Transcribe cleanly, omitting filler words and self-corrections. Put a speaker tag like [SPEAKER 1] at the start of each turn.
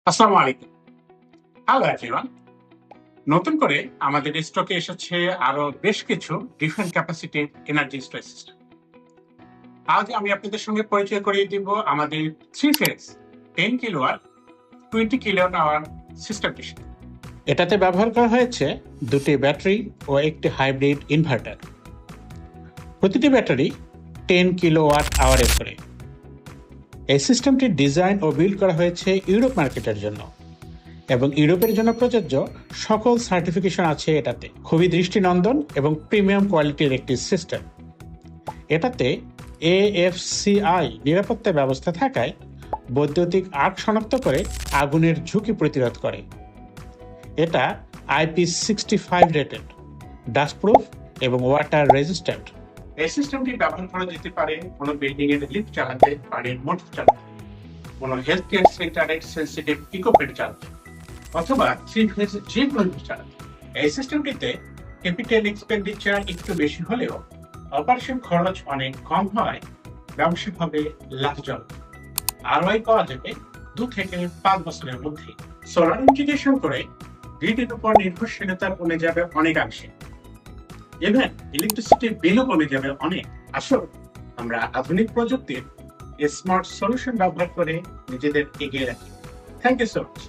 [SPEAKER 1] আসসালামু আলাইকুম। Hello everyone. নতুন করে আমাদের স্টকে এসেছে আরো বেশ কিছু ডিফারেন্ট ক্যাপাসিটির এনার্জি স্টোরেজ সিস্টেম। আজ আমি আপনাদের সঙ্গে পরিচয় করিয়ে দিব আমাদের 3 ফেজ 10 কিলোওয়াট 20 কিলোওয়াট আওয়ার সিস্টেমটির সাথে।
[SPEAKER 2] এটাতে ব্যবহার করা হয়েছে দুটি ব্যাটারি ও একটি হাইব্রিড ইনভার্টার। প্রতিটি ব্যাটারি 10 কিলোওয়াট আওয়ারের করে। এই সিস্টেমটির ডিজাইন ও বিল্ড করা হয়েছে ইউরোপ মার্কেটের জন্য এবং ইউরোপের জন্য প্রযোজ্য সকল সার্টিফিকেশন আছে এটাতে। খুবই দৃষ্টিনন্দন এবং প্রিমিয়াম কোয়ালিটির একটি সিস্টেম। এটাতে AFCI নিরাপত্তা ব্যবস্থা থাকায় বৈদ্যুতিক আর্ক শনাক্ত করে আগুনের ঝুঁকি প্রতিরোধ করে। এটা IP65 রেটেড, ডাস্টপ্রুফ এবং ওয়াটার রেজিস্ট্যান্ট।
[SPEAKER 1] এই সিস্টেমটি ব্যবহার করা যেতে পারে কোনো বিল্ডিং এর লিফট চালাতে, বাড়ির মোটর চালাতে, কোনো হেলথ কেয়ার সেন্টারের সেন্সিটিভ ইকুইপমেন্ট চালাতে, অথবা 3 ফেজ যে কোনো চালাতে। এই সিস্টেমটিতে ক্যাপিটাল এক্সপেন্ডিচার একটু বেশি হলেও অপারেশন খরচ অনেক কম হয়, ব্যবসায়িকভাবে লাভজনক। ROI পাওয়া যাবে 2 থেকে 5 বছরের মধ্যে। সোলার ইন্টিগ্রেশন করে গ্রিডের উপর নির্ভরশীলতা কমে যাবে অনেকাংশে। ইভেন ইলেকট্রিসিটির বিলও কমে যাবে অনেক। আসল আমরা আধুনিক প্রযুক্তির স্মার্ট সলিউশন ব্যবহার করে নিজেদের এগিয়ে রাখি। Thank you so much.